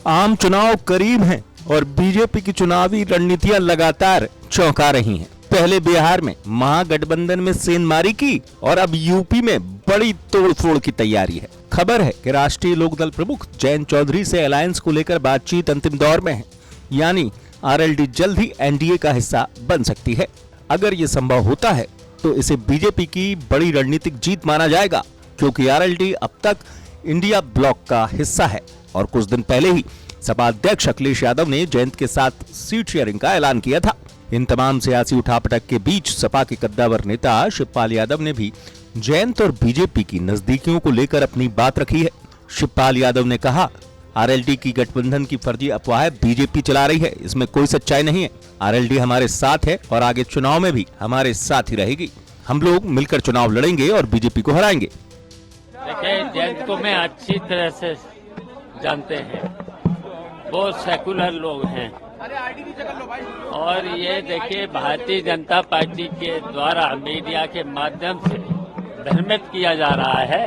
आम चुनाव करीब हैं और बीजेपी की चुनावी रणनीतियां लगातार चौंका रही हैं। पहले बिहार में महागठबंधन में सेंधमारी की और अब यूपी में बड़ी तोड़फोड़ की तैयारी है। खबर है कि राष्ट्रीय लोकदल प्रमुख जयंत चौधरी से अलायंस को लेकर बातचीत अंतिम दौर में है, यानी आरएलडी जल्द ही एनडीए का हिस्सा बन सकती है। अगर ये संभव होता है तो इसे बीजेपी की बड़ी रणनीतिक जीत माना जाएगा, क्योंकि आरएलडी अब तक इंडिया ब्लॉक का हिस्सा है और कुछ दिन पहले ही सपा अध्यक्ष अखिलेश यादव ने जयंत के साथ सीट शेयरिंग का ऐलान किया था। इन तमाम सियासी उठापटक के बीच सपा के कद्दावर नेता शिवपाल यादव ने भी जयंत और बीजेपी की नजदीकियों को लेकर अपनी बात रखी है। शिवपाल यादव ने कहा, आरएलडी की गठबंधन की फर्जी अफवाह बीजेपी चला रही है, इसमें कोई सच्चाई नहीं है। आरएलडी हमारे साथ है और आगे चुनाव में भी हमारे साथ ही रहेगी। हम लोग मिलकर चुनाव लड़ेंगे और बीजेपी को हराएंगे। देखिए, जयंत को मैं अच्छी तरह से जानते हैं, वो सेकुलर लोग हैं और ये देखिए भारतीय जनता पार्टी के द्वारा मीडिया के माध्यम से भ्रमित किया जा रहा है,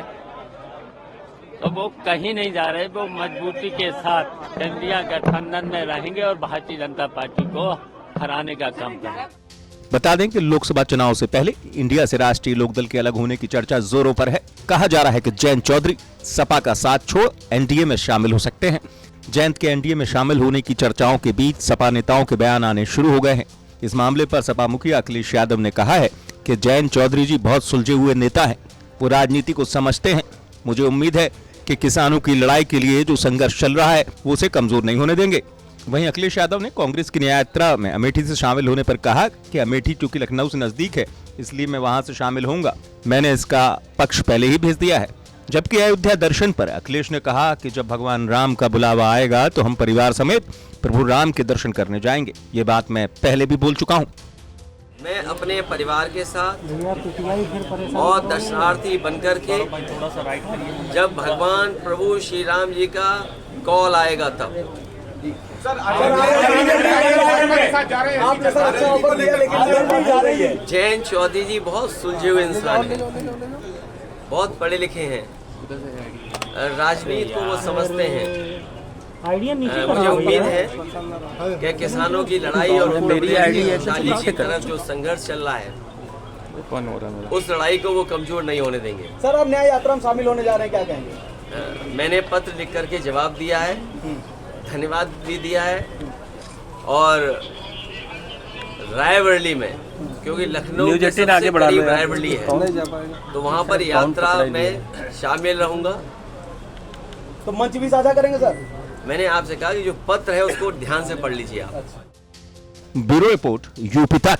तो वो कहीं नहीं जा रहे। वो मजबूती के साथ इंडिया गठबंधन में रहेंगे और भारतीय जनता पार्टी को हराने का काम करेंगे। बता दें कि लोकसभा चुनाव से पहले इंडिया से राष्ट्रीय लोकदल के अलग होने की चर्चा जोरों पर है। कहा जा रहा है कि जयंत चौधरी सपा का साथ छोड़ एनडीए में शामिल हो सकते हैं। जयंत के एनडीए में शामिल होने की चर्चाओं के बीच सपा नेताओं के बयान आने शुरू हो गए हैं। इस मामले पर सपा मुखिया अखिलेश यादव ने कहा है कि जयंत चौधरी जी बहुत सुलझे हुए नेता हैं, वो राजनीति को समझते हैं। मुझे उम्मीद है कि किसानों की लड़ाई के लिए जो संघर्ष चल रहा है वो उसे कमजोर नहीं होने देंगे। वहीं अखिलेश यादव ने कांग्रेस की न्याय यात्रा में अमेठी से शामिल होने पर कहा कि अमेठी चूंकि लखनऊ से नजदीक है, इसलिए मैं वहां से शामिल होऊंगा। मैंने इसका पक्ष पहले ही भेज दिया है। जबकि अयोध्या दर्शन पर अखिलेश ने कहा कि जब भगवान राम का बुलावा आएगा तो हम परिवार समेत प्रभु राम के दर्शन करने जाएंगे। ये बात मैं पहले भी बोल चुका हूँ। मैं अपने परिवार के साथ और दर्शनार्थी बनकर के जब भगवान प्रभु श्री राम जी का कॉल आएगा तब जयंत चौधरी जी बहुत सुलझे हुए इंसान हैं, बहुत पढ़े लिखे हैं, राजनीति को वो समझते हैं। मुझे उम्मीद है कि किसानों की लड़ाई और खुशहाली की तरफ जो संघर्ष चल रहा है, उस लड़ाई को वो कमजोर नहीं होने देंगे। सर, अब न्याय यात्रा में शामिल होने जा रहे हैं, क्या कहेंगे? मैंने पत्र लिख करके जवाब दिया है, धन्यवाद भी दिया है और रायबरेली में, क्योंकि लखनऊ के सबसे करीब रायबरेली है, तो वहाँ पर यात्रा में शामिल रहूंगा। तो मंच भी साझा करेंगे सर? मैंने आपसे कहा कि जो पत्र है उसको ध्यान से पढ़ लीजिए आप। ब्यूरो रिपोर्ट यूपी तक।